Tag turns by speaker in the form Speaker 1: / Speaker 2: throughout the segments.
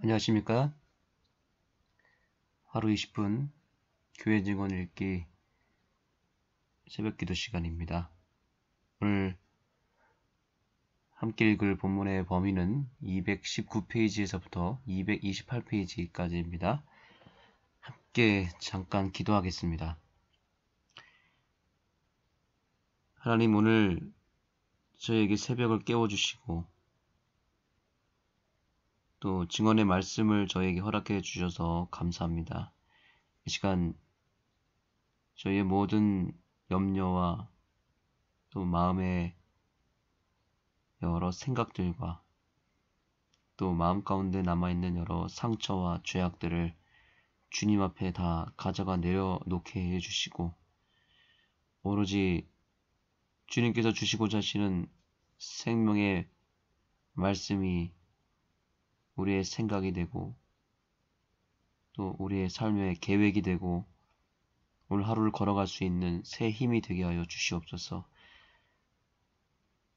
Speaker 1: 안녕하십니까? 하루 20분 교회 증언 읽기 새벽 기도 시간입니다. 오늘 함께 읽을 본문의 범위는 219페이지에서부터 228페이지까지입니다. 함께 잠깐 기도하겠습니다. 하나님, 오늘 저에게 새벽을 깨워주시고 또 증언의 말씀을 저에게 허락해 주셔서 감사합니다. 이 시간 저희의 모든 염려와 또 마음의 여러 생각들과 또 마음 가운데 남아있는 여러 상처와 죄악들을 주님 앞에 다 가져가 내려놓게 해주시고 오로지 주님께서 주시고자 하시는 생명의 말씀이 우리의 생각이 되고 또 우리의 삶의 계획이 되고 오늘 하루를 걸어갈 수 있는 새 힘이 되게 하여 주시옵소서.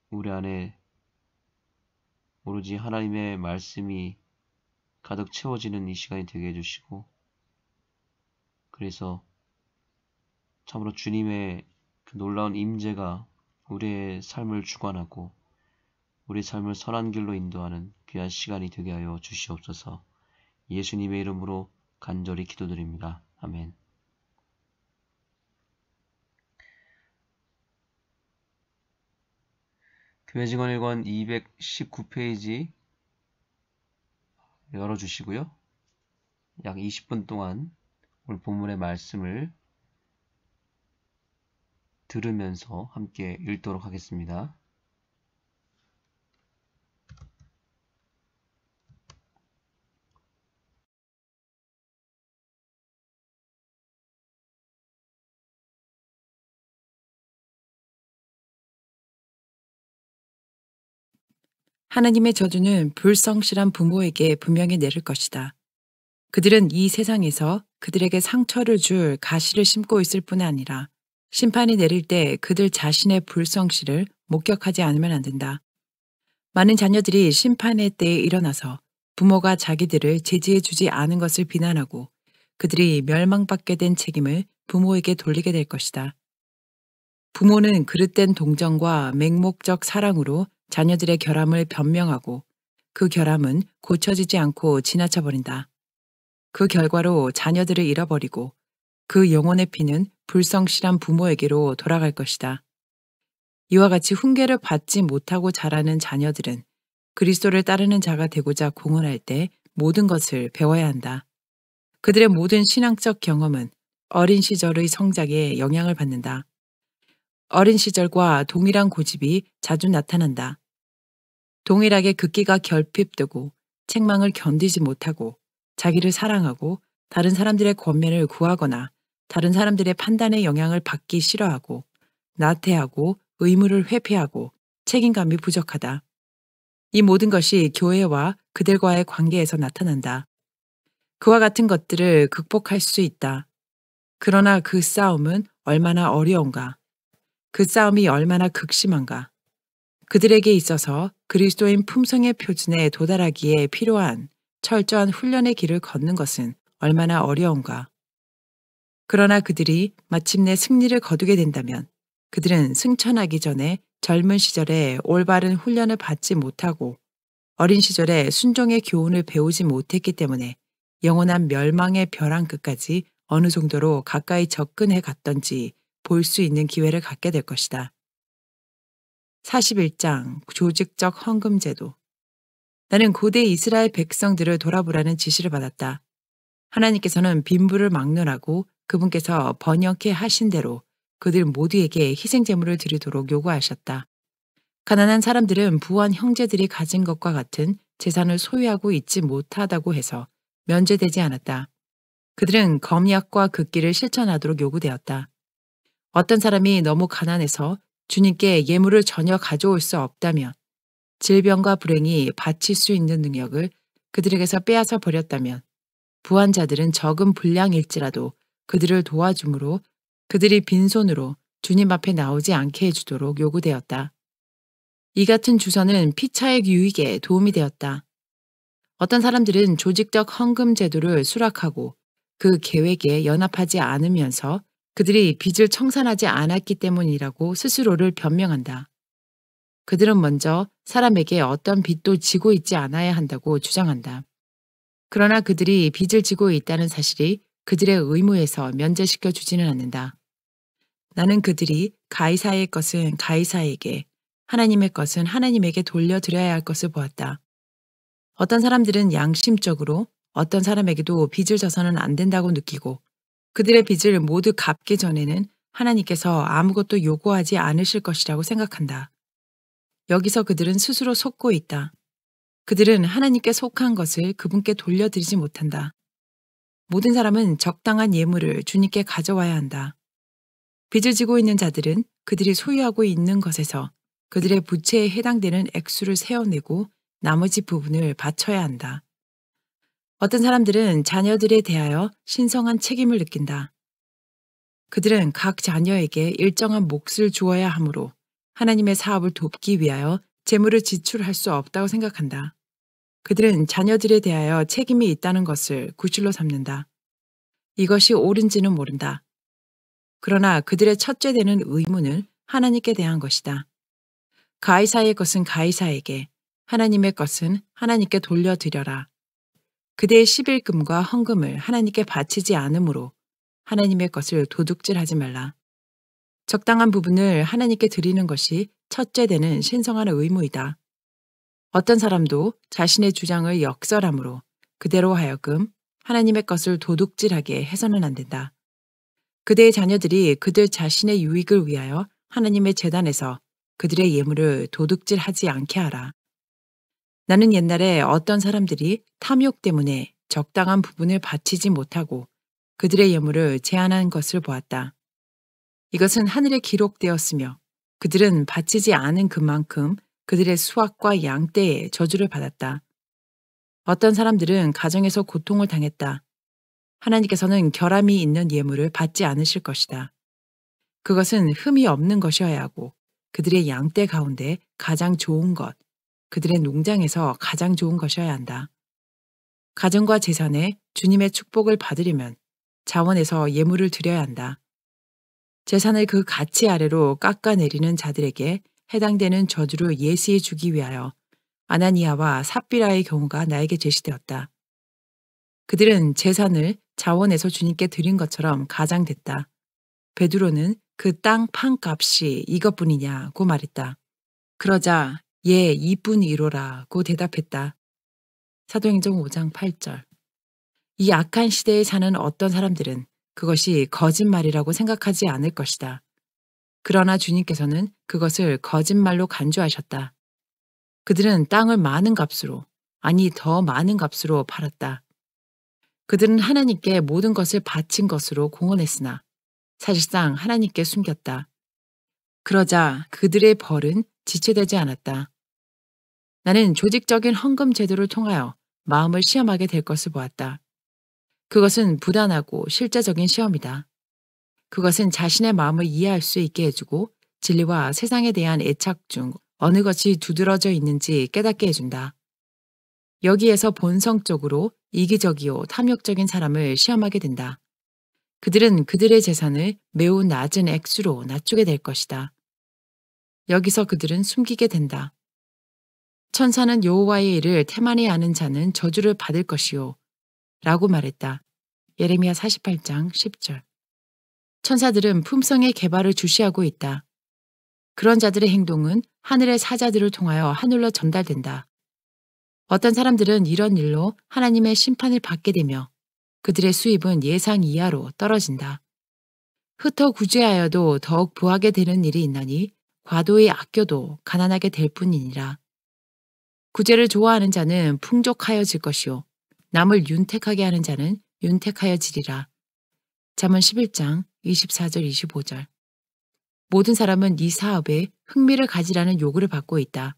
Speaker 1: 우리 안에 오로지 하나님의 말씀이 가득 채워지는 이 시간이 되게 해주시고 그래서 참으로 주님의 그 놀라운 임재가 우리의 삶을 주관하고 우리 삶을 선한 길로 인도하는 귀한 시간이 되게 하여 주시옵소서. 예수님의 이름으로 간절히 기도드립니다. 아멘. 교회 증언 1권 219페이지 열어주시고요. 약 20분 동안 오늘 본문의 말씀을 들으면서 함께 읽도록 하겠습니다.
Speaker 2: 하나님의 저주는 불성실한 부모에게 분명히 내릴 것이다. 그들은 이 세상에서 그들에게 상처를 줄 가시를 심고 있을 뿐 아니라 심판이 내릴 때 그들 자신의 불성실을 목격하지 않으면 안 된다. 많은 자녀들이 심판의 때에 일어나서 부모가 자기들을 제지해 주지 않은 것을 비난하고 그들이 멸망받게 된 책임을 부모에게 돌리게 될 것이다. 부모는 그릇된 동정과 맹목적 사랑으로 자녀들의 결함을 변명하고 그 결함은 고쳐지지 않고 지나쳐 버린다. 그 결과로 자녀들을 잃어버리고 그 영혼의 피는 불성실한 부모에게로 돌아갈 것이다. 이와 같이 훈계를 받지 못하고 자라는 자녀들은 그리스도를 따르는 자가 되고자 공언할 때 모든 것을 배워야 한다. 그들의 모든 신앙적 경험은 어린 시절의 성장에 영향을 받는다. 어린 시절과 동일한 고집이 자주 나타난다. 동일하게 극기가 결핍되고 책망을 견디지 못하고 자기를 사랑하고 다른 사람들의 권면을 구하거나 다른 사람들의 판단의 영향을 받기 싫어하고 나태하고 의무를 회피하고 책임감이 부족하다. 이 모든 것이 교회와 그들과의 관계에서 나타난다. 그와 같은 것들을 극복할 수 있다. 그러나 그 싸움은 얼마나 어려운가. 그 싸움이 얼마나 극심한가. 그들에게 있어서 그리스도인 품성의 표준에 도달하기에 필요한 철저한 훈련의 길을 걷는 것은 얼마나 어려운가. 그러나 그들이 마침내 승리를 거두게 된다면 그들은 승천하기 전에 젊은 시절에 올바른 훈련을 받지 못하고 어린 시절에 순종의 교훈을 배우지 못했기 때문에 영원한 멸망의 벼랑 끝까지 어느 정도로 가까이 접근해 갔던지 볼 수 있는 기회를 갖게 될 것이다. 41장 조직적 헌금제도. 나는 고대 이스라엘 백성들을 돌아보라는 지시를 받았다. 하나님께서는 빈부를 막론하고 그분께서 번역해 하신 대로 그들 모두에게 희생제물을 드리도록 요구하셨다. 가난한 사람들은 부한 형제들이 가진 것과 같은 재산을 소유하고 있지 못하다고 해서 면제되지 않았다. 그들은 검약과 극기를 실천하도록 요구되었다. 어떤 사람이 너무 가난해서 주님께 예물을 전혀 가져올 수 없다면 질병과 불행이 바칠 수 있는 능력을 그들에게서 빼앗아 버렸다면 부한 자들은 적은 분량일지라도 그들을 도와줌으로 그들이 빈손으로 주님 앞에 나오지 않게 해주도록 요구되었다. 이 같은 주선은 피차의 유익에 도움이 되었다. 어떤 사람들은 조직적 헌금 제도를 수락하고 그 계획에 연합하지 않으면서 그들이 빚을 청산하지 않았기 때문이라고 스스로를 변명한다. 그들은 먼저 사람에게 어떤 빚도 지고 있지 않아야 한다고 주장한다. 그러나 그들이 빚을 지고 있다는 사실이 그들의 의무에서 면제시켜 주지는 않는다. 나는 그들이 가이사의 것은 가이사에게, 하나님의 것은 하나님에게 돌려드려야 할 것을 보았다. 어떤 사람들은 양심적으로 어떤 사람에게도 빚을 져서는 안 된다고 느끼고 그들의 빚을 모두 갚기 전에는 하나님께서 아무것도 요구하지 않으실 것이라고 생각한다. 여기서 그들은 스스로 속고 있다. 그들은 하나님께 속한 것을 그분께 돌려드리지 못한다. 모든 사람은 적당한 예물을 주님께 가져와야 한다. 빚을 지고 있는 자들은 그들이 소유하고 있는 것에서 그들의 부채에 해당되는 액수를 세어내고 나머지 부분을 바쳐야 한다. 어떤 사람들은 자녀들에 대하여 신성한 책임을 느낀다. 그들은 각 자녀에게 일정한 몫을 주어야 하므로 하나님의 사업을 돕기 위하여 재물을 지출할 수 없다고 생각한다. 그들은 자녀들에 대하여 책임이 있다는 것을 구실로 삼는다. 이것이 옳은지는 모른다. 그러나 그들의 첫째 되는 의무는 하나님께 대한 것이다. 가이사의 것은 가이사에게, 하나님의 것은 하나님께 돌려드려라. 그대의 십일금과 헌금을 하나님께 바치지 않으므로 하나님의 것을 도둑질하지 말라. 적당한 부분을 하나님께 드리는 것이 첫째 되는 신성한 의무이다. 어떤 사람도 자신의 주장을 역설함으로 그대로 하여금 하나님의 것을 도둑질하게 해서는 안 된다. 그대의 자녀들이 그들 자신의 유익을 위하여 하나님의 제단에서 그들의 예물을 도둑질하지 않게 하라. 나는 옛날에 어떤 사람들이 탐욕 때문에 적당한 부분을 바치지 못하고 그들의 예물을 제한한 것을 보았다. 이것은 하늘에 기록되었으며 그들은 바치지 않은 그만큼 그들의 수확과 양떼에 저주를 받았다. 어떤 사람들은 가정에서 고통을 당했다. 하나님께서는 결함이 있는 예물을 받지 않으실 것이다. 그것은 흠이 없는 것이어야 하고 그들의 양떼 가운데 가장 좋은 것, 그들의 농장에서 가장 좋은 것이어야 한다. 가정과 재산에 주님의 축복을 받으려면 자원에서 예물을 드려야 한다. 재산을 그 가치 아래로 깎아내리는 자들에게 해당되는 저주를 예시해 주기 위하여 아나니아와 삽비라의 경우가 나에게 제시되었다. 그들은 재산을 자원에서 주님께 드린 것처럼 가장됐다. 베드로는 그 땅 판값이 이것뿐이냐고 말했다. 그러자 예, 이뿐이로라고 대답했다. 사도행전 5장 8절. 이 악한 시대에 사는 어떤 사람들은 그것이 거짓말이라고 생각하지 않을 것이다. 그러나 주님께서는 그것을 거짓말로 간주하셨다. 그들은 땅을 많은 값으로, 아니 더 많은 값으로 팔았다. 그들은 하나님께 모든 것을 바친 것으로 공언했으나 사실상 하나님께 숨겼다. 그러자 그들의 벌은 지체되지 않았다. 나는 조직적인 헌금 제도를 통하여 마음을 시험하게 될 것을 보았다. 그것은 부단하고 실제적인 시험이다. 그것은 자신의 마음을 이해할 수 있게 해주고 진리와 세상에 대한 애착 중 어느 것이 두드러져 있는지 깨닫게 해준다. 여기에서 본성적으로 이기적이요 탐욕적인 사람을 시험하게 된다. 그들은 그들의 재산을 매우 낮은 액수로 낮추게 될 것이다. 여기서 그들은 숨기게 된다. 천사는 여호와의 일을 태만히 아는 자는 저주를 받을 것이요 라고 말했다. 예레미야 48장 10절. 천사들은 품성의 개발을 주시하고 있다. 그런 자들의 행동은 하늘의 사자들을 통하여 하늘로 전달된다. 어떤 사람들은 이런 일로 하나님의 심판을 받게 되며 그들의 수입은 예상 이하로 떨어진다. 흩어 구제하여도 더욱 부하게 되는 일이 있나니 과도히 아껴도 가난하게 될 뿐이니라. 구제를 좋아하는 자는 풍족하여질 것이요 남을 윤택하게 하는 자는 윤택하여지리라. 잠언 11장 24절 25절. 모든 사람은 이 사업에 흥미를 가지라는 요구를 받고 있다.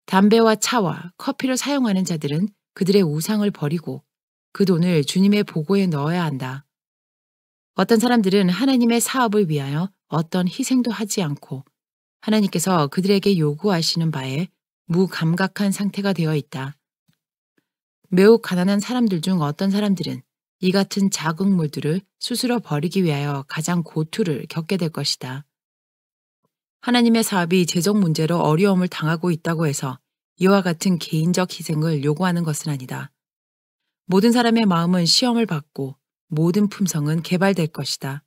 Speaker 2: 담배와 차와 커피를 사용하는 자들은 그들의 우상을 버리고 그 돈을 주님의 보고에 넣어야 한다. 어떤 사람들은 하나님의 사업을 위하여 어떤 희생도 하지 않고 하나님께서 그들에게 요구하시는 바에 무감각한 상태가 되어 있다. 매우 가난한 사람들 중 어떤 사람들은 이 같은 자극물들을 스스로 버리기 위하여 가장 고투를 겪게 될 것이다. 하나님의 사업이 재정 문제로 어려움을 당하고 있다고 해서 이와 같은 개인적 희생을 요구하는 것은 아니다. 모든 사람의 마음은 시험을 받고 모든 품성은 개발될 것이다.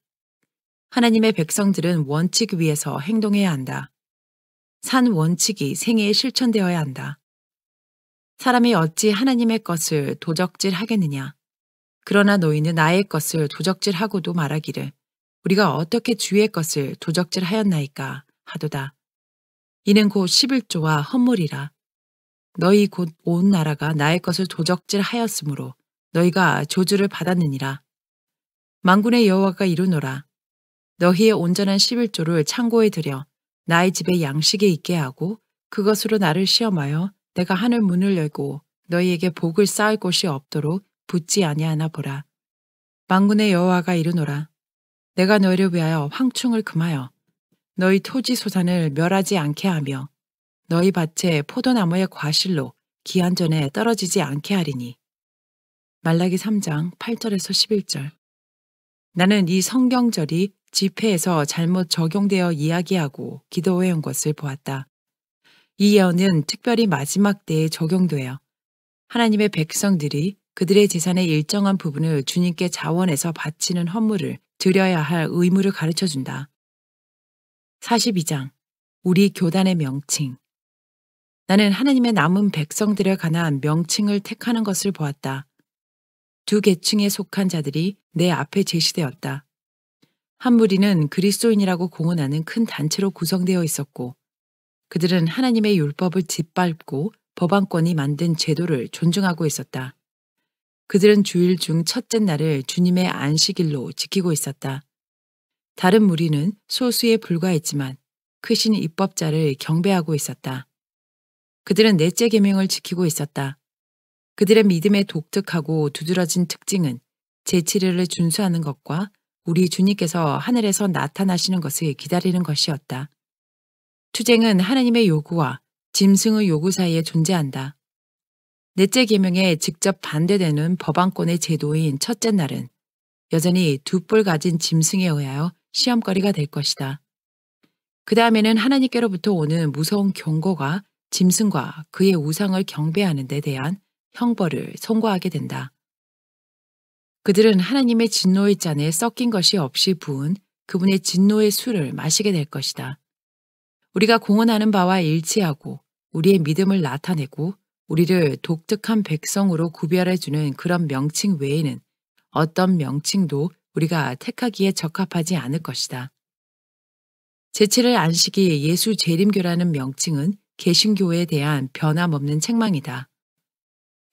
Speaker 2: 하나님의 백성들은 원칙 위에서 행동해야 한다. 산 원칙이 생애에 실천되어야 한다. 사람이 어찌 하나님의 것을 도적질 하겠느냐. 그러나 너희는 나의 것을 도적질하고도 말하기를 우리가 어떻게 주의 것을 도적질하였나이까 하도다. 이는 곧 11조와 헌물이라. 너희 곧 온 나라가 나의 것을 도적질하였으므로 너희가 조주를 받았느니라. 만군의 여호와가 이르노라. 너희의 온전한 11조를 창고에 들여 나의 집에 양식에 있게 하고 그것으로 나를 시험하여 내가 하늘 문을 열고 너희에게 복을 쌓을 곳이 없도록 붙지 아니하나 보라. 만군의 여호와가 이르노라. 내가 너희를 위하여 황충을 금하여 너희 토지 소산을 멸하지 않게 하며 너희 밭에 포도나무의 과실로 기한 전에 떨어지지 않게 하리니. 말라기 3장 8절에서 11절. 나는 이 성경절이 집회에서 잘못 적용되어 이야기하고 기도해온 것을 보았다. 이 예언은 특별히 마지막 때에 적용되어 하나님의 백성들이 그들의 재산의 일정한 부분을 주님께 자원해서 바치는 헌물을 드려야 할 의무를 가르쳐준다. 42장 우리 교단의 명칭. 나는 하나님의 남은 백성들에 관한 명칭을 택하는 것을 보았다. 두 계층에 속한 자들이 내 앞에 제시되었다. 한 무리는 그리스도인이라고 공언하는 큰 단체로 구성되어 있었고 그들은 하나님의 율법을 짓밟고 법안권이 만든 제도를 존중하고 있었다. 그들은 주일 중 첫째 날을 주님의 안식일로 지키고 있었다. 다른 무리는 소수에 불과했지만 크신 입법자를 경배하고 있었다. 그들은 넷째 계명을 지키고 있었다. 그들의 믿음의 독특하고 두드러진 특징은 제7일을 준수하는 것과 우리 주님께서 하늘에서 나타나시는 것을 기다리는 것이었다. 투쟁은 하나님의 요구와 짐승의 요구 사이에 존재한다. 넷째 계명에 직접 반대되는 법안권의 제도인 첫째 날은 여전히 두 뿔 가진 짐승에 의하여 시험거리가 될 것이다. 그 다음에는 하나님께로부터 오는 무서운 경고가 짐승과 그의 우상을 경배하는 데 대한 형벌을 선고하게 된다. 그들은 하나님의 진노의 잔에 섞인 것이 없이 부은 그분의 진노의 술을 마시게 될 것이다. 우리가 공언하는 바와 일치하고 우리의 믿음을 나타내고 우리를 독특한 백성으로 구별해주는 그런 명칭 외에는 어떤 명칭도 우리가 택하기에 적합하지 않을 것이다. 제7일 안식이 예수 재림교라는 명칭은 개신교에 대한 변함없는 책망이다.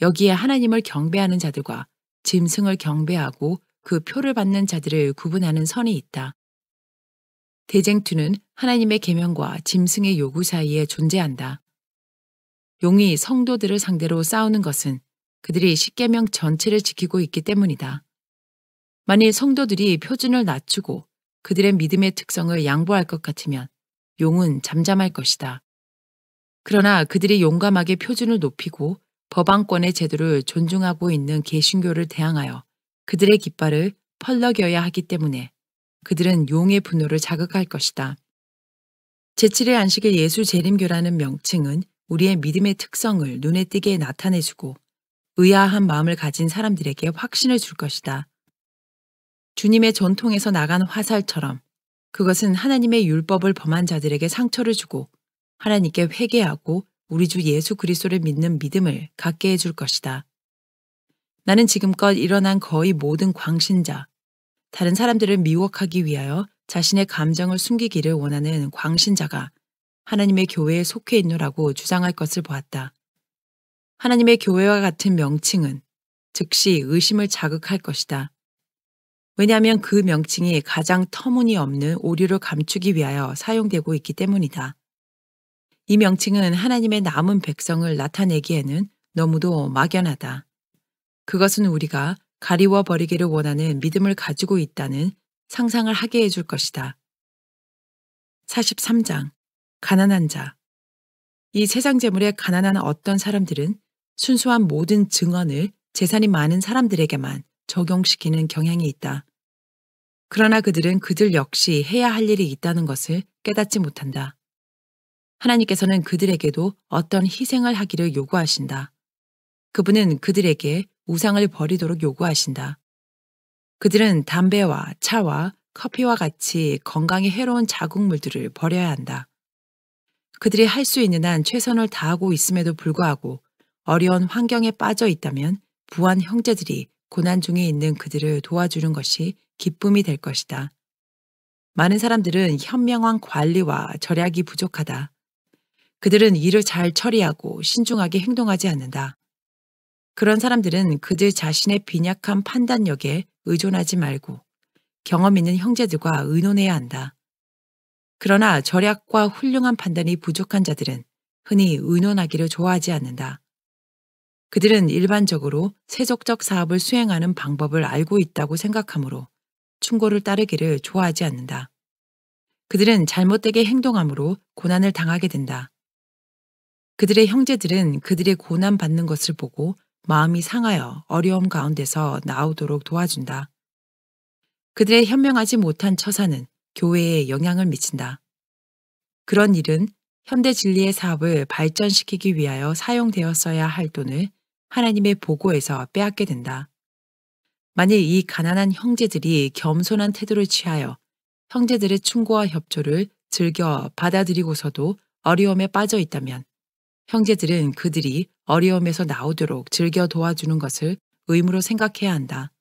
Speaker 2: 여기에 하나님을 경배하는 자들과 짐승을 경배하고 그 표를 받는 자들을 구분하는 선이 있다. 대쟁투는 하나님의 계명과 짐승의 요구 사이에 존재한다. 용이 성도들을 상대로 싸우는 것은 그들이 십계명 전체를 지키고 있기 때문이다. 만일 성도들이 표준을 낮추고 그들의 믿음의 특성을 양보할 것 같으면 용은 잠잠할 것이다. 그러나 그들이 용감하게 표준을 높이고 법안권의 제도를 존중하고 있는 개신교를 대항하여 그들의 깃발을 펄럭여야 하기 때문에 그들은 용의 분노를 자극할 것이다. 제7일 안식일 예수 재림교라는 명칭은 우리의 믿음의 특성을 눈에 띄게 나타내주고 의아한 마음을 가진 사람들에게 확신을 줄 것이다. 주님의 전통에서 나간 화살처럼 그것은 하나님의 율법을 범한 자들에게 상처를 주고 하나님께 회개하고 우리 주 예수 그리스도를 믿는 믿음을 갖게 해줄 것이다. 나는 지금껏 일어난 거의 모든 광신자, 다른 사람들을 미혹하기 위하여 자신의 감정을 숨기기를 원하는 광신자가 하나님의 교회에 속해 있노라고 주장할 것을 보았다. 하나님의 교회와 같은 명칭은 즉시 의심을 자극할 것이다. 왜냐하면 그 명칭이 가장 터무니없는 오류를 감추기 위하여 사용되고 있기 때문이다. 이 명칭은 하나님의 남은 백성을 나타내기에는 너무도 막연하다. 그것은 우리가 가리워 버리기를 원하는 믿음을 가지고 있다는 상상을 하게 해줄 것이다. 43장 가난한 자. 이 세상 재물에 가난한 어떤 사람들은 순수한 모든 증언을 재산이 많은 사람들에게만 적용시키는 경향이 있다. 그러나 그들은 그들 역시 해야 할 일이 있다는 것을 깨닫지 못한다. 하나님께서는 그들에게도 어떤 희생을 하기를 요구하신다. 그분은 그들에게 우상을 버리도록 요구하신다. 그들은 담배와 차와 커피와 같이 건강에 해로운 자극물들을 버려야 한다. 그들이 할 수 있는 한 최선을 다하고 있음에도 불구하고 어려운 환경에 빠져 있다면 부한 형제들이 고난 중에 있는 그들을 도와주는 것이 기쁨이 될 것이다. 많은 사람들은 현명한 관리와 절약이 부족하다. 그들은 일을 잘 처리하고 신중하게 행동하지 않는다. 그런 사람들은 그들 자신의 빈약한 판단력에 의존하지 말고 경험 있는 형제들과 의논해야 한다. 그러나 절약과 훌륭한 판단이 부족한 자들은 흔히 의논하기를 좋아하지 않는다. 그들은 일반적으로 세속적 사업을 수행하는 방법을 알고 있다고 생각하므로 충고를 따르기를 좋아하지 않는다. 그들은 잘못되게 행동함으로 고난을 당하게 된다. 그들의 형제들은 그들의 고난받는 것을 보고 마음이 상하여 어려움 가운데서 나오도록 도와준다. 그들의 현명하지 못한 처사는 교회에 영향을 미친다. 그런 일은 현대 진리의 사업을 발전시키기 위하여 사용되었어야 할 돈을 하나님의 보고에서 빼앗게 된다. 만일 이 가난한 형제들이 겸손한 태도를 취하여 형제들의 충고와 협조를 즐겨 받아들이고서도 어려움에 빠져 있다면 형제들은 그들이 어려움에서 나오도록 즐겨 도와주는 것을 의무로 생각해야 한다.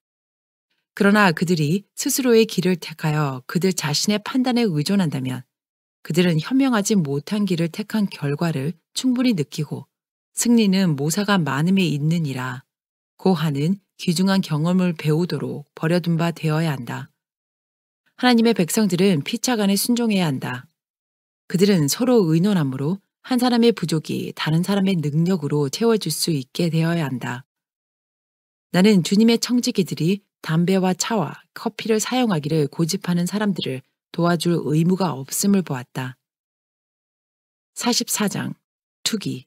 Speaker 2: 그러나 그들이 스스로의 길을 택하여 그들 자신의 판단에 의존한다면 그들은 현명하지 못한 길을 택한 결과를 충분히 느끼고 승리는 모사가 많음에 있느니라 고 하는 귀중한 경험을 배우도록 버려둔 바 되어야 한다. 하나님의 백성들은 피차간에 순종해야 한다. 그들은 서로 의논함으로 한 사람의 부족이 다른 사람의 능력으로 채워질 수 있게 되어야 한다. 나는 주님의 청지기들이 담배와 차와 커피를 사용하기를 고집하는 사람들을 도와줄 의무가 없음을 보았다. 44장 투기.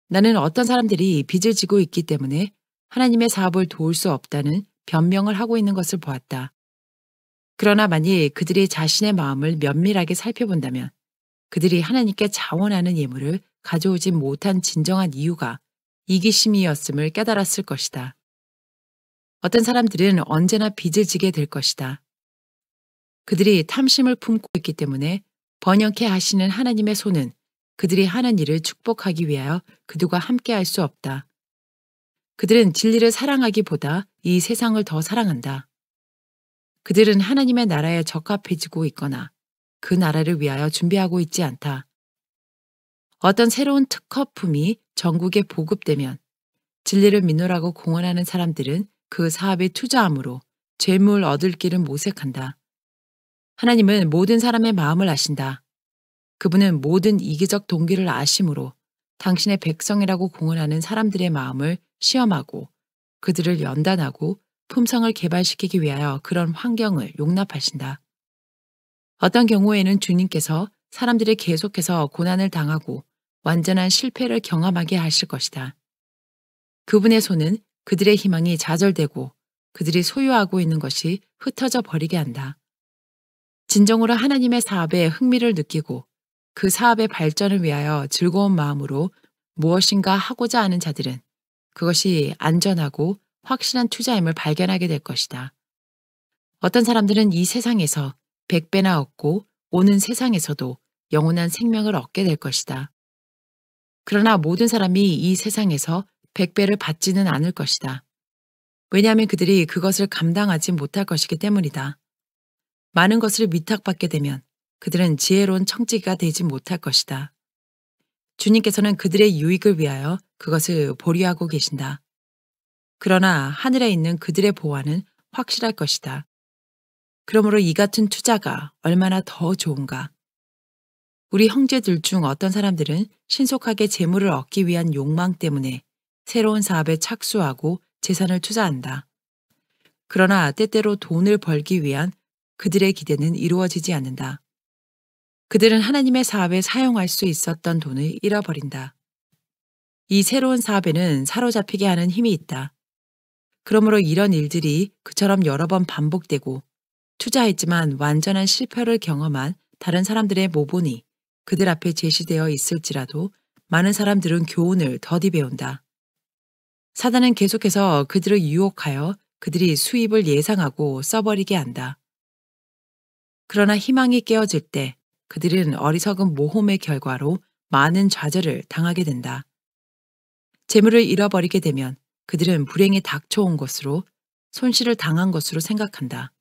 Speaker 2: 나는 어떤 사람들이 빚을 지고 있기 때문에 하나님의 사업을 도울 수 없다는 변명을 하고 있는 것을 보았다. 그러나 만일 그들이 자신의 마음을 면밀하게 살펴본다면 그들이 하나님께 자원하는 예물을 가져오지 못한 진정한 이유가 이기심이었음을 깨달았을 것이다. 어떤 사람들은 언제나 빚을 지게 될 것이다. 그들이 탐심을 품고 있기 때문에 번영케 하시는 하나님의 손은 그들이 하는 일을 축복하기 위하여 그들과 함께 할 수 없다. 그들은 진리를 사랑하기보다 이 세상을 더 사랑한다. 그들은 하나님의 나라에 적합해지고 있거나 그 나라를 위하여 준비하고 있지 않다. 어떤 새로운 특허품이 전국에 보급되면 진리를 믿노라고 공언하는 사람들은 그 사업에 투자함으로 재물 얻을 길을 모색한다. 하나님은 모든 사람의 마음을 아신다. 그분은 모든 이기적 동기를 아심으로 당신의 백성이라고 공언하는 사람들의 마음을 시험하고 그들을 연단하고 품성을 개발시키기 위하여 그런 환경을 용납하신다. 어떤 경우에는 주님께서 사람들이 계속해서 고난을 당하고 완전한 실패를 경험하게 하실 것이다. 그분의 손은 그들의 희망이 좌절되고 그들이 소유하고 있는 것이 흩어져 버리게 한다. 진정으로 하나님의 사업에 흥미를 느끼고 그 사업의 발전을 위하여 즐거운 마음으로 무엇인가 하고자 하는 자들은 그것이 안전하고 확실한 투자임을 발견하게 될 것이다. 어떤 사람들은 이 세상에서 100배나 얻고 오는 세상에서도 영원한 생명을 얻게 될 것이다. 그러나 모든 사람이 이 세상에서 100배를 받지는 않을 것이다. 왜냐하면 그들이 그것을 감당하지 못할 것이기 때문이다. 많은 것을 위탁받게 되면 그들은 지혜로운 청지기가 되지 못할 것이다. 주님께서는 그들의 유익을 위하여 그것을 보류하고 계신다. 그러나 하늘에 있는 그들의 보화는 확실할 것이다. 그러므로 이 같은 투자가 얼마나 더 좋은가. 우리 형제들 중 어떤 사람들은 신속하게 재물을 얻기 위한 욕망 때문에 새로운 사업에 착수하고 재산을 투자한다. 그러나 때때로 돈을 벌기 위한 그들의 기대는 이루어지지 않는다. 그들은 하나님의 사업에 사용할 수 있었던 돈을 잃어버린다. 이 새로운 사업에는 사로잡히게 하는 힘이 있다. 그러므로 이런 일들이 그처럼 여러 번 반복되고 투자했지만 완전한 실패를 경험한 다른 사람들의 모본이 그들 앞에 제시되어 있을지라도 많은 사람들은 교훈을 더디 배운다. 사단은 계속해서 그들을 유혹하여 그들이 수입을 예상하고 써버리게 한다. 그러나 희망이 깨어질 때 그들은 어리석은 모험의 결과로 많은 좌절을 당하게 된다. 재물을 잃어버리게 되면 그들은 불행이 닥쳐온 것으로 손실을 당한 것으로 생각한다.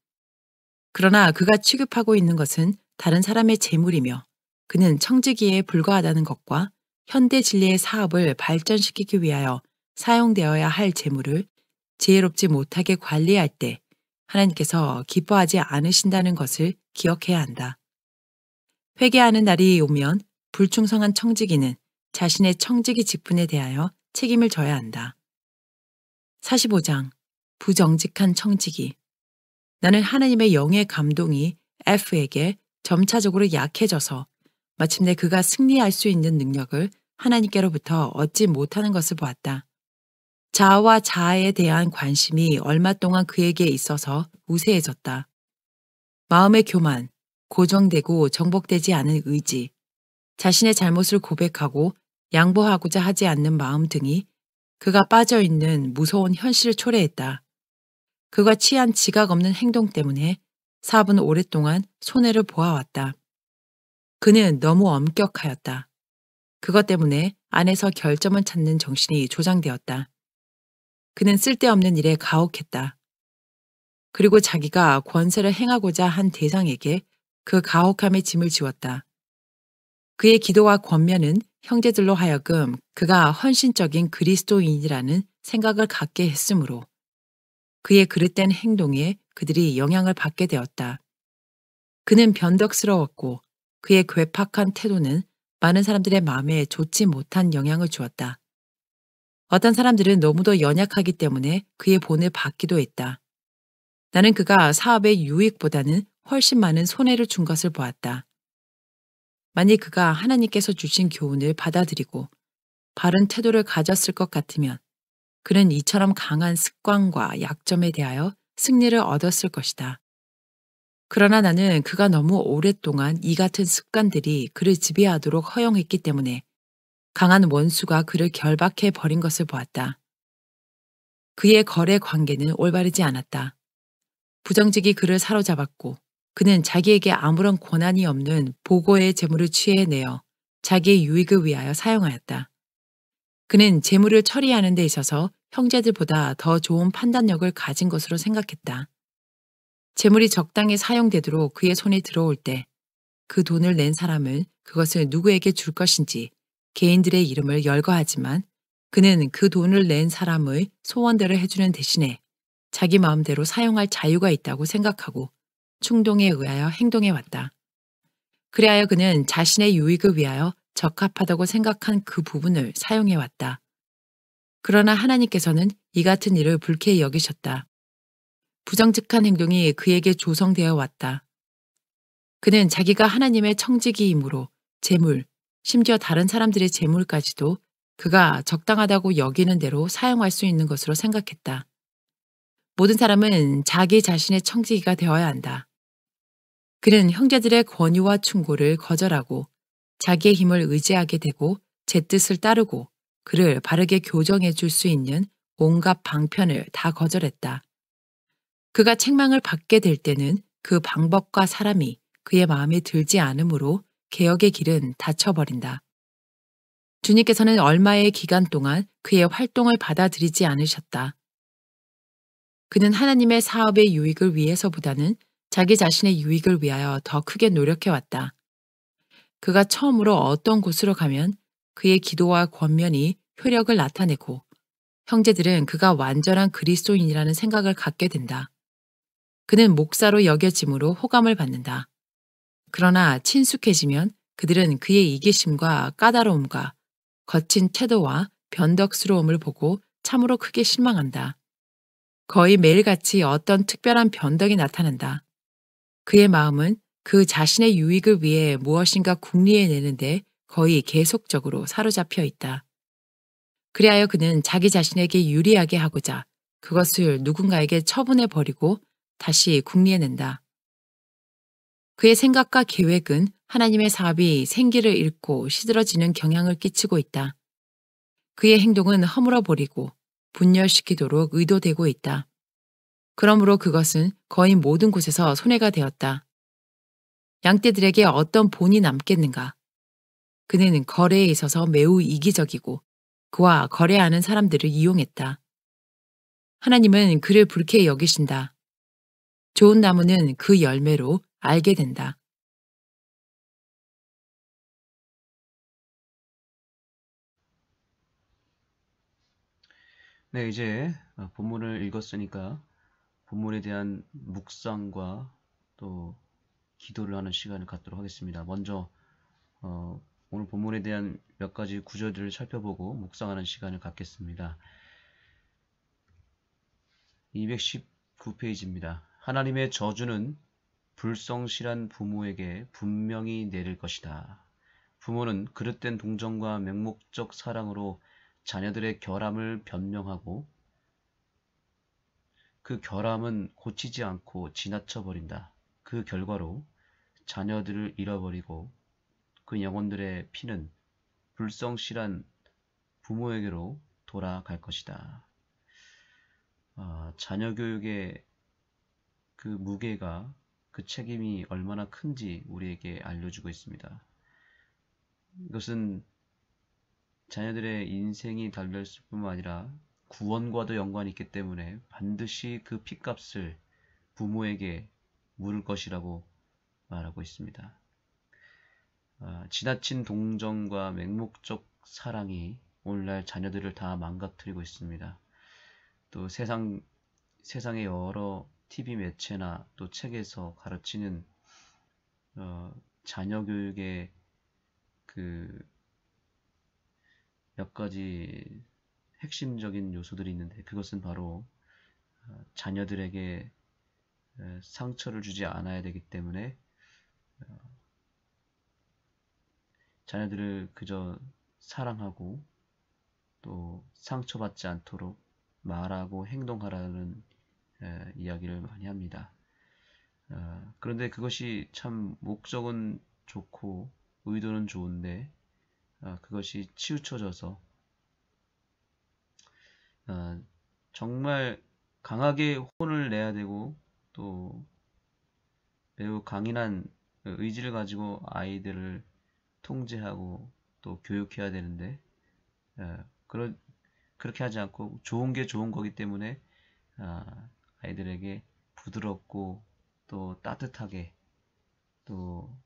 Speaker 2: 그러나 그가 취급하고 있는 것은 다른 사람의 재물이며 그는 청지기에 불과하다는 것과 현대 진리의 사업을 발전시키기 위하여 사용되어야 할 재물을 지혜롭지 못하게 관리할 때 하나님께서 기뻐하지 않으신다는 것을 기억해야 한다. 회개하는 날이 오면 불충성한 청지기는 자신의 청지기 직분에 대하여 책임을 져야 한다. 45장 부정직한 청지기. 나는 하나님의 영의 감동이 F에게 점차적으로 약해져서 마침내 그가 승리할 수 있는 능력을 하나님께로부터 얻지 못하는 것을 보았다. 자아와 자아에 대한 관심이 얼마 동안 그에게 있어서 우세해졌다. 마음의 교만, 고정되고 정복되지 않은 의지, 자신의 잘못을 고백하고 양보하고자 하지 않는 마음 등이 그가 빠져있는 무서운 현실을 초래했다. 그가 취한 지각 없는 행동 때문에 사업은 오랫동안 손해를 보아왔다. 그는 너무 엄격하였다. 그것 때문에 안에서 결점을 찾는 정신이 조장되었다. 그는 쓸데없는 일에 가혹했다. 그리고 자기가 권세를 행하고자 한 대상에게 그 가혹함의 짐을 지웠다. 그의 기도와 권면은 형제들로 하여금 그가 헌신적인 그리스도인이라는 생각을 갖게 했으므로 그의 그릇된 행동에 그들이 영향을 받게 되었다. 그는 변덕스러웠고 그의 괴팍한 태도는 많은 사람들의 마음에 좋지 못한 영향을 주었다. 어떤 사람들은 너무도 연약하기 때문에 그의 본을 받기도 했다. 나는 그가 사업의 유익보다는 훨씬 많은 손해를 준 것을 보았다. 만일 그가 하나님께서 주신 교훈을 받아들이고 바른 태도를 가졌을 것 같으면 그는 이처럼 강한 습관과 약점에 대하여 승리를 얻었을 것이다. 그러나 나는 그가 너무 오랫동안 이 같은 습관들이 그를 지배하도록 허용했기 때문에 강한 원수가 그를 결박해 버린 것을 보았다. 그의 거래 관계는 올바르지 않았다. 부정직이 그를 사로잡았고 그는 자기에게 아무런 권한이 없는 보고의 재물을 취해내어 자기의 유익을 위하여 사용하였다. 그는 재물을 처리하는 데 있어서 형제들보다 더 좋은 판단력을 가진 것으로 생각했다. 재물이 적당히 사용되도록 그의 손에 들어올 때 그 돈을 낸 사람은 그것을 누구에게 줄 것인지 개인들의 이름을 열거하지만 그는 그 돈을 낸 사람의 소원대로 해주는 대신에 자기 마음대로 사용할 자유가 있다고 생각하고 충동에 의하여 행동해왔다. 그리하여 그는 자신의 유익을 위하여 적합하다고 생각한 그 부분을 사용해왔다. 그러나 하나님께서는 이 같은 일을 불쾌히 여기셨다. 부정직한 행동이 그에게 조성되어 왔다. 그는 자기가 하나님의 청지기이므로 재물, 심지어 다른 사람들의 재물까지도 그가 적당하다고 여기는 대로 사용할 수 있는 것으로 생각했다. 모든 사람은 자기 자신의 청지기가 되어야 한다. 그는 형제들의 권유와 충고를 거절하고 자기의 힘을 의지하게 되고 제 뜻을 따르고 그를 바르게 교정해 줄 수 있는 온갖 방편을 다 거절했다. 그가 책망을 받게 될 때는 그 방법과 사람이 그의 마음에 들지 않으므로 개혁의 길은 닫혀버린다. 주님께서는 얼마의 기간 동안 그의 활동을 받아들이지 않으셨다. 그는 하나님의 사업의 유익을 위해서보다는 자기 자신의 유익을 위하여 더 크게 노력해왔다. 그가 처음으로 어떤 곳으로 가면 그의 기도와 권면이 효력을 나타내고 형제들은 그가 완전한 그리스도인이라는 생각을 갖게 된다. 그는 목사로 여겨짐으로 호감을 받는다. 그러나 친숙해지면 그들은 그의 이기심과 까다로움과 거친 태도와 변덕스러움을 보고 참으로 크게 실망한다. 거의 매일같이 어떤 특별한 변덕이 나타난다. 그의 마음은 그 자신의 유익을 위해 무엇인가 궁리해내는데 거의 계속적으로 사로잡혀 있다. 그리하여 그는 자기 자신에게 유리하게 하고자 그것을 누군가에게 처분해 버리고 다시 궁리해낸다. 그의 생각과 계획은 하나님의 사업이 생기를 잃고 시들어지는 경향을 끼치고 있다. 그의 행동은 허물어 버리고 분열시키도록 의도되고 있다. 그러므로 그것은 거의 모든 곳에서 손해가 되었다. 양떼들에게 어떤 본이 남겠는가? 그는 거래에 있어서 매우 이기적이고 그와 거래하는 사람들을 이용했다. 하나님은 그를 불쾌히 여기신다. 좋은 나무는 그 열매로 알게 된다.
Speaker 1: 네, 이제 본문을 읽었으니까 본문에 대한 묵상과 또 기도를 하는 시간을 갖도록 하겠습니다. 먼저 오늘 본문에 대한 몇 가지 구절들을 살펴보고 묵상하는 시간을 갖겠습니다. 219페이지입니다. 하나님의 저주는 불성실한 부모에게 분명히 내릴 것이다. 부모는 그릇된 동정과 맹목적 사랑으로 자녀들의 결함을 변명하고 그 결함은 고치지 않고 지나쳐 버린다. 그 결과로 자녀들을 잃어버리고 그 영혼들의 피는 불성실한 부모에게로 돌아갈 것이다. 자녀 교육의 그 무게가 그 책임이 얼마나 큰지 우리에게 알려주고 있습니다. 이것은 자녀들의 인생이 달려있을 뿐만 아니라 구원과도 연관이 있기 때문에 반드시 그 핏값을 부모에게 물을 것이라고 말하고 있습니다. 지나친 동정과 맹목적 사랑이 오늘날 자녀들을 다 망가뜨리고 있습니다. 또 세상의 여러 TV 매체나 또 책에서 가르치는 자녀 교육의 그 몇 가지 핵심적인 요소들이 있는데 그것은 바로 자녀들에게 상처를 주지 않아야 되기 때문에 자녀들을 그저 사랑하고 또 상처받지 않도록 말하고 행동하라는 이야기를 많이 합니다. 그런데 그것이 참 목적은 좋고 의도는 좋은데 그것이 치우쳐져서 정말 강하게 혼을 내야 되고 또 매우 강인한 의지를 가지고 아이들을 통제하고 또 교육해야 되는데 그렇게 하지 않고 좋은 게 좋은 거기 때문에 아이들에게 부드럽고 또 따뜻하게 또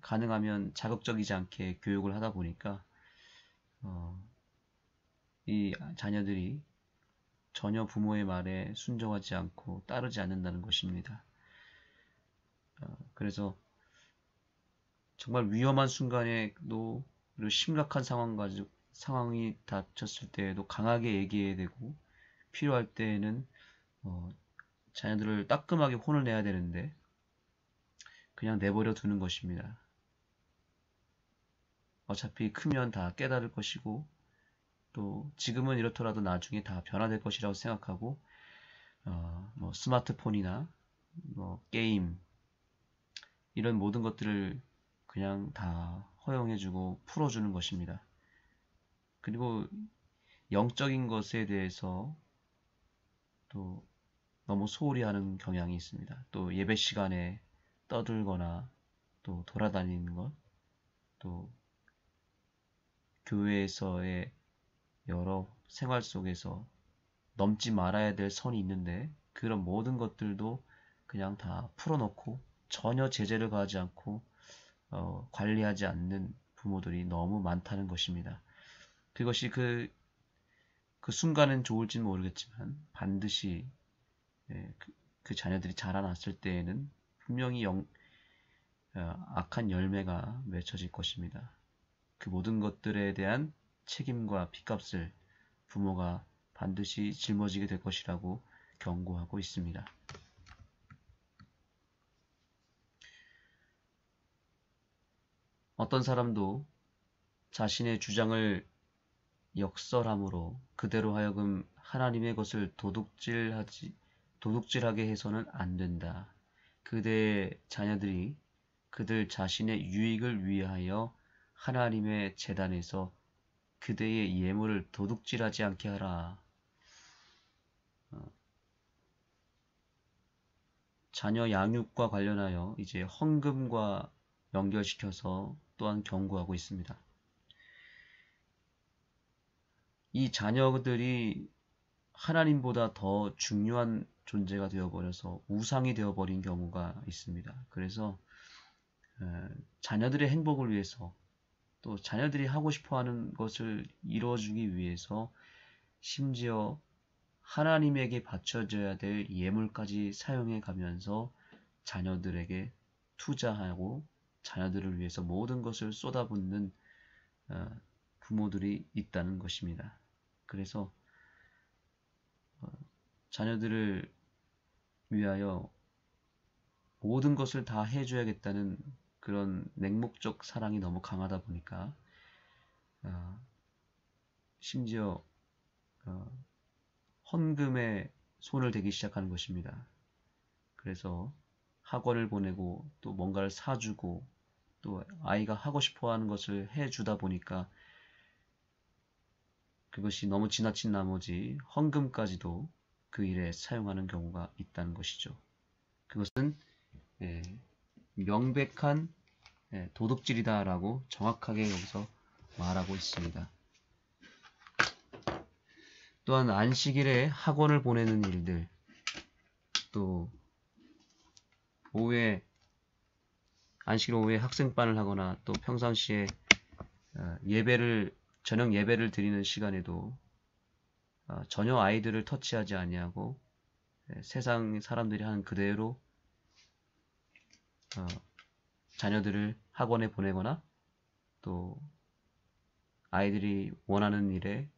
Speaker 1: 가능하면 자극적이지 않게 교육을 하다 보니까 이 자녀들이 전혀 부모의 말에 순종하지 않고 따르지 않는다는 것입니다. 그래서 정말 위험한 순간에도 그리고 심각한 상황이 닥쳤을 때에도 강하게 얘기해야 되고 필요할 때에는 자녀들을 따끔하게 혼을 내야 되는데 그냥 내버려 두는 것입니다. 어차피 크면 다 깨달을 것이고 또 지금은 이렇더라도 나중에 다 변화될 것이라고 생각하고 뭐 스마트폰이나 뭐 게임 이런 모든 것들을 그냥 다 허용해주고 풀어주는 것입니다. 그리고 영적인 것에 대해서 또 너무 소홀히 하는 경향이 있습니다. 또 예배 시간에 떠들거나 또 돌아다니는 것, 또 교회에서의 여러 생활 속에서 넘지 말아야 될 선이 있는데 그런 모든 것들도 그냥 다 풀어놓고 전혀 제재를 가하지 않고 관리하지 않는 부모들이 너무 많다는 것입니다. 그것이 그 순간은 좋을지는 모르겠지만 반드시 그 자녀들이 자라났을 때에는 분명히 악한 열매가 맺혀질 것입니다. 그 모든 것들에 대한 책임과 핏값을 부모가 반드시 짊어지게 될 것이라고 경고하고 있습니다. 어떤 사람도 자신의 주장을 역설함으로 그대로 하여금 하나님의 것을 도둑질하게 해서는 안 된다. 그대의 자녀들이 그들 자신의 유익을 위하여 하나님의 제단에서 그대의 예물을 도둑질하지 않게 하라. 자녀 양육과 관련하여 이제 헌금과 연결시켜서 또한 경고하고 있습니다. 이 자녀들이 하나님보다 더 중요한 존재가 되어버려서 우상이 되어버린 경우가 있습니다. 그래서 자녀들의 행복을 위해서 또 자녀들이 하고 싶어하는 것을 이루어주기 위해서 심지어 하나님에게 바쳐져야 될 예물까지 사용해 가면서 자녀들에게 투자하고 자녀들을 위해서 모든 것을 쏟아붓는 부모들이 있다는 것입니다. 그래서 자녀들을 위하여 모든 것을 다 해줘야겠다는 그런 맹목적 사랑이 너무 강하다 보니까 심지어 헌금에 손을 대기 시작하는 것입니다. 그래서 학원을 보내고 또 뭔가를 사주고 또 아이가 하고 싶어하는 것을 해주다 보니까 그것이 너무 지나친 나머지 헌금까지도 그 일에 사용하는 경우가 있다는 것이죠. 그것은 명백한 도둑질이다라고 정확하게 여기서 말하고 있습니다. 또한 안식일에 학원을 보내는 일들, 또 안식일 오후에 학생반을 하거나 또 평상시에 저녁 예배를 드리는 시간에도 전혀 아이들을 터치하지 아니하고 세상 사람들이 하는 그대로 자녀들을 학원에 보내거나 또 아이들이 원하는 일에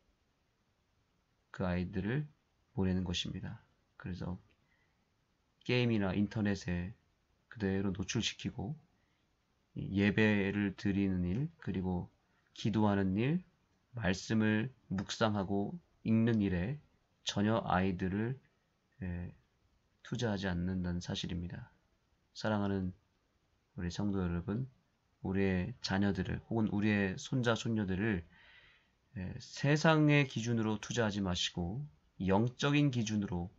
Speaker 1: 그 아이들을 보내는 것입니다. 그래서 게임이나 인터넷에 그대로 노출시키고 예배를 드리는 일, 그리고 기도하는 일, 말씀을 묵상하고 읽는 일에 전혀 아이들을 투자하지 않는다는 사실입니다. 사랑하는 우리 성도 여러분, 우리의 자녀들을 혹은 우리의 손자, 손녀들을 세상의 기준으로 투자하지 마시고 영적인 기준으로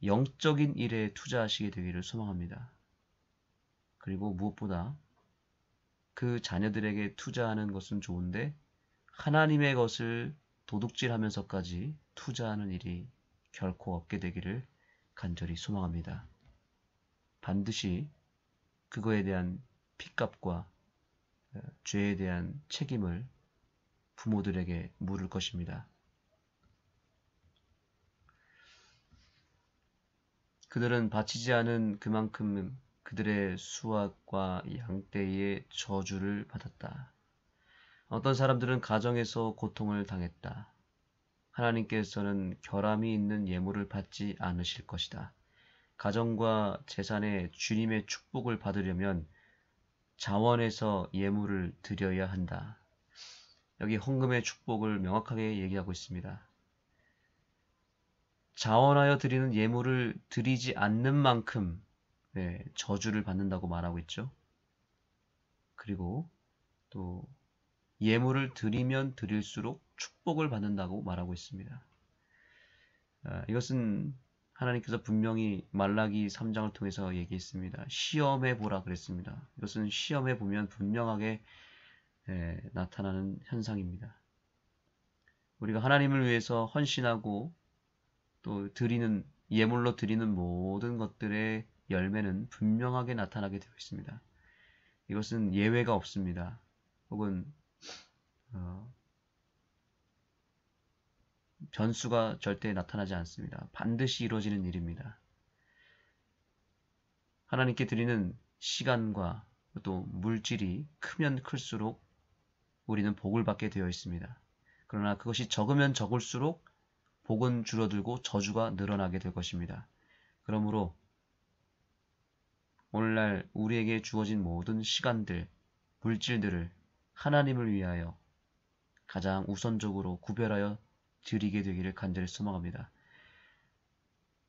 Speaker 1: 영적인 일에 투자하시게 되기를 소망합니다. 그리고 무엇보다 그 자녀들에게 투자하는 것은 좋은데 하나님의 것을 도둑질하면서까지 투자하는 일이 결코 없게 되기를 간절히 소망합니다. 반드시 그거에 대한 핏값과 죄에 대한 책임을 부모들에게 물을 것입니다. 그들은 바치지 않은 그만큼 그들의 수확과 양떼의 저주를 받았다. 어떤 사람들은 가정에서 고통을 당했다. 하나님께서는 결함이 있는 예물을 받지 않으실 것이다. 가정과 재산에 주님의 축복을 받으려면 자원에서 예물을 드려야 한다. 여기 헌금의 축복을 명확하게 얘기하고 있습니다. 자원하여 드리는 예물을 드리지 않는 만큼 저주를 받는다고 말하고 있죠. 그리고 또 예물을 드리면 드릴수록 축복을 받는다고 말하고 있습니다. 이것은 하나님께서 분명히 말라기 3장을 통해서 얘기했습니다. 시험해 보라 그랬습니다. 이것은 시험해 보면 분명하게 나타나는 현상입니다. 우리가 하나님을 위해서 헌신하고 또 예물로 드리는 모든 것들의 열매는 분명하게 나타나게 되어 있습니다. 이것은 예외가 없습니다. 혹은 변수가 절대 나타나지 않습니다. 반드시 이루어지는 일입니다. 하나님께 드리는 시간과 또 물질이 크면 클수록 우리는 복을 받게 되어 있습니다. 그러나 그것이 적으면 적을수록 복은 줄어들고 저주가 늘어나게 될 것입니다. 그러므로 오늘날 우리에게 주어진 모든 시간들, 물질들을 하나님을 위하여 가장 우선적으로 구별하여 드리게 되기를 간절히 소망합니다.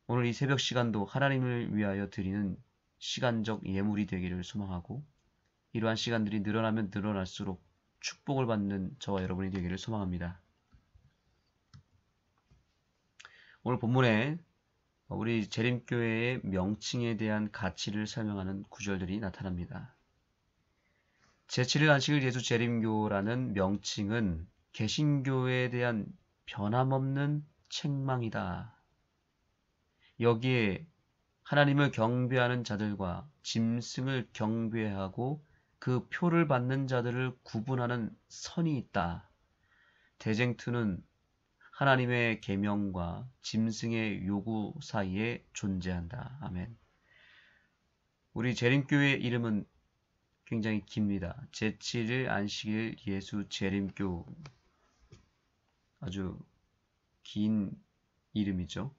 Speaker 1: 오늘 이 새벽 시간도 하나님을 위하여 드리는 시간적 예물이 되기를 소망하고 이러한 시간들이 늘어나면 늘어날수록 축복을 받는 저와 여러분이 되기를 소망합니다. 오늘 본문에 우리 재림교회의 명칭에 대한 가치를 설명하는 구절들이 나타납니다. 제7일 안식일 예수 재림교라는 명칭은 개신교에 대한 변함없는 책망이다. 여기에 하나님을 경배하는 자들과 짐승을 경배하고 그 표를 받는 자들을 구분하는 선이 있다. 대쟁투는 하나님의 계명과 짐승의 요구 사이에 존재한다. 아멘. 우리 재림교의 이름은 굉장히 깁니다. 제7일 안식일 예수 재림교. 아주 긴 이름이죠.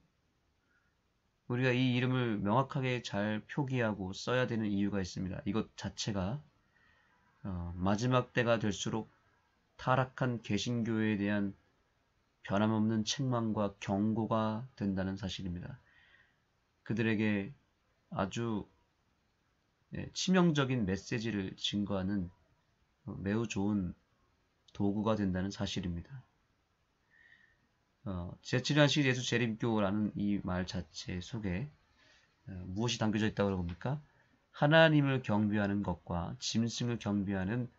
Speaker 1: 우리가 이 이름을 명확하게 잘 표기하고 써야 되는 이유가 있습니다. 이것 자체가 마지막 때가 될수록 타락한 개신교에 대한 변함없는 책망과 경고가 된다는 사실입니다. 그들에게 아주 치명적인 메시지를 증거하는 매우 좋은 도구가 된다는 사실입니다. 제7일 안식일 예수 재림교라는 이 말 자체 속에 무엇이 담겨져 있다고 합니까? 하나님을 경배하는 것과 짐승을 경배하는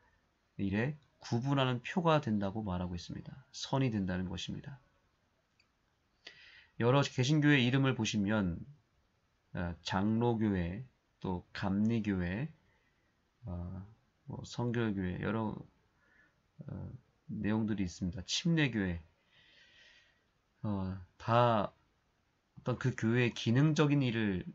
Speaker 1: 일에 구분하는 표가 된다고 말하고 있습니다. 선이 된다는 것입니다. 여러 개신교의 이름을 보시면 장로교회, 또 감리교회, 성결교회 여러 내용들이 있습니다. 침례교회 다 어떤 그 교회의 기능적인 일을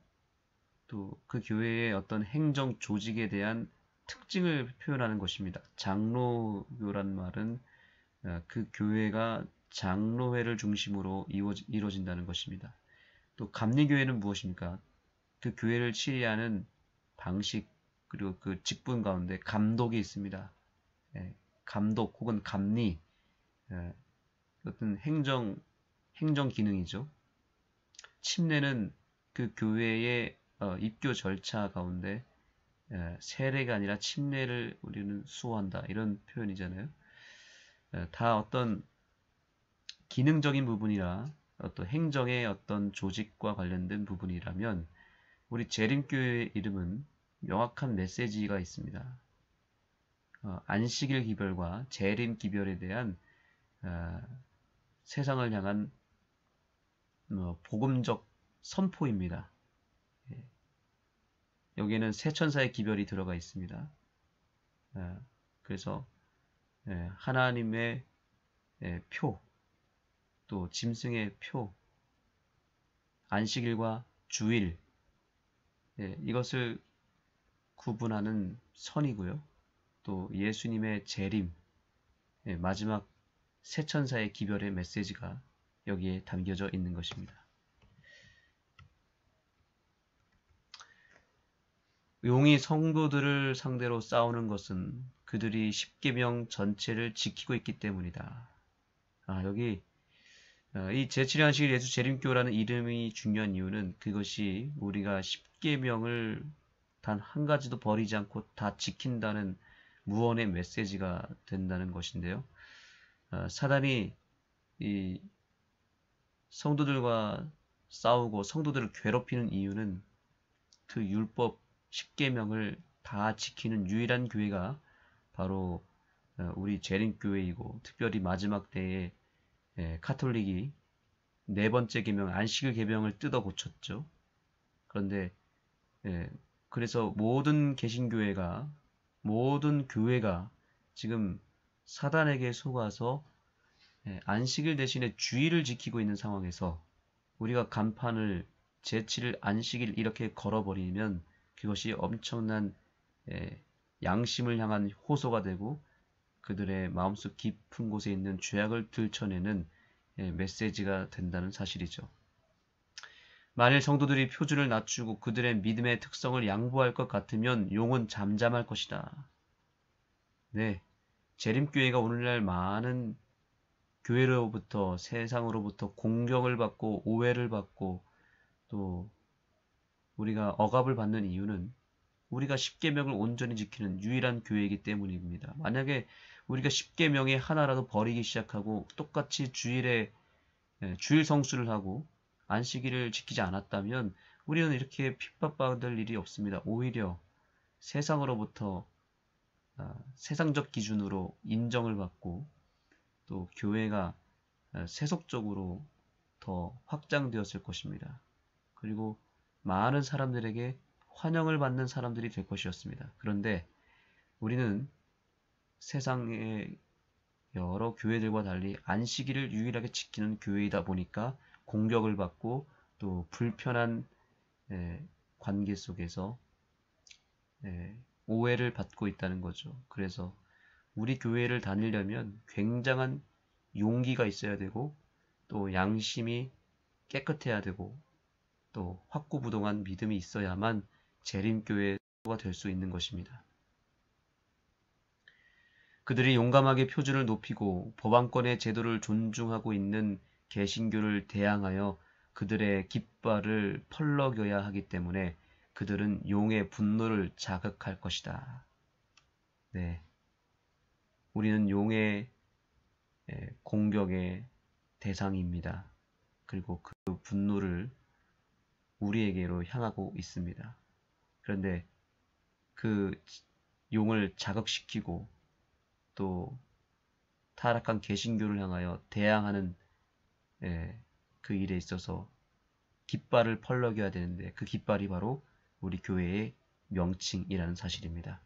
Speaker 1: 또 그 교회의 어떤 행정 조직에 대한 특징을 표현하는 것입니다. 장로교란 말은 그 교회가 장로회를 중심으로 이루어진다는 것입니다. 또 감리교회는 무엇입니까? 그 교회를 치리하는 방식 그리고 그 직분 가운데 감독이 있습니다. 감독 혹은 감리 어떤 행정 기능이죠. 침례는 그 교회의 입교 절차 가운데 세례가 아니라 침례를 우리는 수호한다 이런 표현이잖아요. 다 어떤 기능적인 부분이라 어떤 행정의 어떤 조직과 관련된 부분이라면 우리 재림교회의 이름은 명확한 메시지가 있습니다. 안식일 기별과 재림 기별에 대한 세상을 향한 복음적 선포입니다. 여기에는 새 천사의 기별이 들어가 있습니다. 그래서 하나님의 표, 또 짐승의 표, 안식일과 주일 이것을 구분하는 선이고요. 또 예수님의 재림, 마지막 새 천사의 기별의 메시지가 여기에 담겨져 있는 것입니다. 용이 성도들을 상대로 싸우는 것은 그들이 십계명 전체를 지키고 있기 때문이다. 여기 이 제7일 안식일 예수 재림교라는 이름이 중요한 이유는 그것이 우리가 십계명을 단 한 가지도 버리지 않고 다 지킨다는 무언의 메시지가 된다는 것인데요. 사단이 이 성도들과 싸우고 성도들을 괴롭히는 이유는 그 율법 십계명을 다 지키는 유일한 교회가 바로 우리 재림교회이고 특별히 마지막 때에 카톨릭이 네 번째 계명 안식일 계명을 뜯어 고쳤죠. 그런데 그래서 모든 개신교회가 모든 교회가 지금 사단에게 속아서 안식일 대신에 주일을 지키고 있는 상황에서 우리가 간판을 제7일 안식일 이렇게 걸어버리면 그것이 엄청난 양심을 향한 호소가 되고 그들의 마음속 깊은 곳에 있는 죄악을 들춰내는 메시지가 된다는 사실이죠. 만일 성도들이 표준을 낮추고 그들의 믿음의 특성을 양보할 것 같으면 용은 잠잠할 것이다. 네, 재림교회가 오늘날 많은 교회로부터 세상으로부터 공격을 받고 오해를 받고 또 우리가 억압을 받는 이유는 우리가 십계명을 온전히 지키는 유일한 교회이기 때문입니다. 만약에 우리가 십계명의 하나라도 버리기 시작하고 똑같이 주일 성수를 하고 안식일을 지키지 않았다면 우리는 이렇게 핍박받을 일이 없습니다. 오히려 세상으로부터 세상적 기준으로 인정을 받고 또 교회가 세속적으로 더 확장되었을 것입니다. 그리고 많은 사람들에게 환영을 받는 사람들이 될 것이었습니다. 그런데 우리는 세상의 여러 교회들과 달리 안식일을 유일하게 지키는 교회이다 보니까 공격을 받고 또 불편한 관계 속에서 오해를 받고 있다는 거죠. 그래서 우리 교회를 다니려면 굉장한 용기가 있어야 되고 또 양심이 깨끗해야 되고 또 확고부동한 믿음이 있어야만 재림교회가 될 수 있는 것입니다. 그들이 용감하게 표준을 높이고 법안권의 제도를 존중하고 있는 개신교를 대항하여 그들의 깃발을 펄럭여야 하기 때문에 그들은 용의 분노를 자극할 것이다. 네, 우리는 용의 공격의 대상입니다. 그리고 그 분노를 우리에게로 향하고 있습니다. 그런데 그 용을 자극시키고 또 타락한 개신교를 향하여 대항하는 그 일에 있어서 깃발을 펄럭여야 되는데 그 깃발이 바로 우리 교회의 명칭이라는 사실입니다.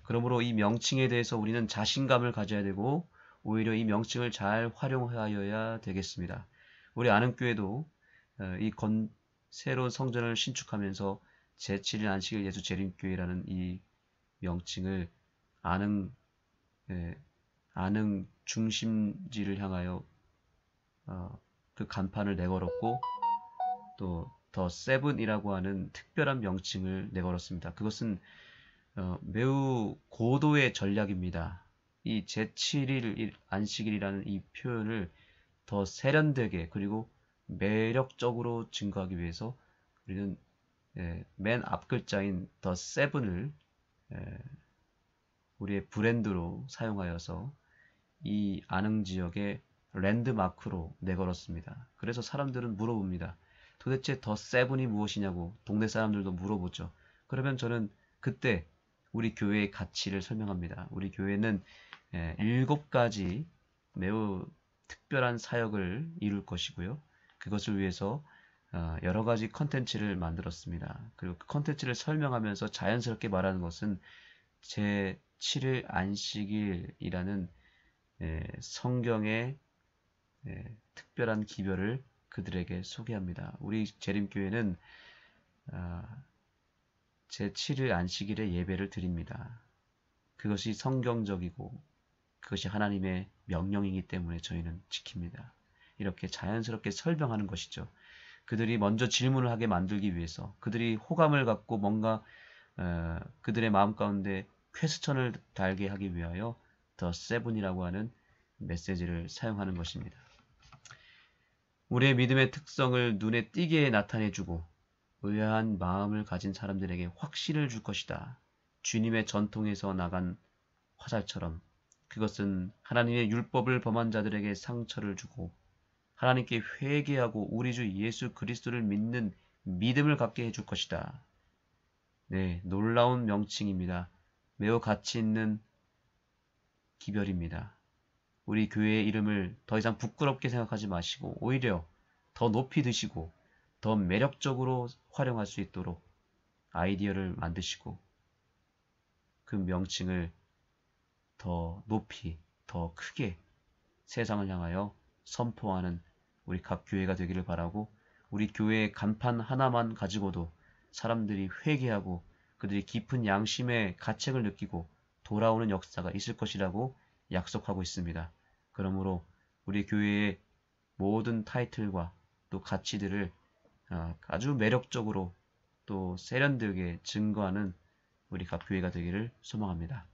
Speaker 1: 그러므로 이 명칭에 대해서 우리는 자신감을 가져야 되고 오히려 이 명칭을 잘 활용하여야 되겠습니다. 우리 아는교회도 새로운 성전을 신축하면서 제7일 안식일 예수 재림교회라는 이 명칭을 안흥 중심지를 향하여 그 간판을 내걸었고 또 더 세븐이라고 하는 특별한 명칭을 내걸었습니다. 그것은 매우 고도의 전략입니다. 이 제7일 안식일이라는 이 표현을 더 세련되게 그리고 매력적으로 증거하기 위해서 우리는 맨 앞 글자인 더 세븐을 우리의 브랜드로 사용하여서 이 안흥 지역의 랜드마크로 내걸었습니다. 그래서 사람들은 물어봅니다. 도대체 더 세븐이 무엇이냐고 동네 사람들도 물어보죠. 그러면 저는 그때 우리 교회의 가치를 설명합니다. 우리 교회는 7가지 매우 특별한 사역을 이룰 것이고요. 그것을 위해서 여러 가지 컨텐츠를 만들었습니다. 그리고 그 컨텐츠를 설명하면서 자연스럽게 말하는 것은 제7일 안식일이라는 성경의 특별한 기별을 그들에게 소개합니다. 우리 재림교회는 제7일 안식일에 예배를 드립니다. 그것이 성경적이고 그것이 하나님의 명령이기 때문에 저희는 지킵니다. 이렇게 자연스럽게 설명하는 것이죠. 그들이 먼저 질문을 하게 만들기 위해서 그들이 호감을 갖고 뭔가 그들의 마음 가운데 퀘스천을 달게 하기 위하여 더 세븐이라고 하는 메시지를 사용하는 것입니다. 우리의 믿음의 특성을 눈에 띄게 나타내주고 의아한 마음을 가진 사람들에게 확신을 줄 것이다. 주님의 전통에서 나간 화살처럼 그것은 하나님의 율법을 범한 자들에게 상처를 주고 하나님께 회개하고 우리 주 예수 그리스도를 믿는 믿음을 갖게 해줄 것이다. 네, 놀라운 명칭입니다. 매우 가치 있는 기별입니다. 우리 교회의 이름을 더 이상 부끄럽게 생각하지 마시고 오히려 더 높이 드시고 더 매력적으로 활용할 수 있도록 아이디어를 만드시고 그 명칭을 더 높이, 더 크게 세상을 향하여 선포하는 우리 각 교회가 되기를 바라고 우리 교회의 간판 하나만 가지고도 사람들이 회개하고 그들이 깊은 양심의 가책을 느끼고 돌아오는 역사가 있을 것이라고 약속하고 있습니다. 그러므로 우리 교회의 모든 타이틀과 또 가치들을 아주 매력적으로 또 세련되게 증거하는 우리 각 교회가 되기를 소망합니다.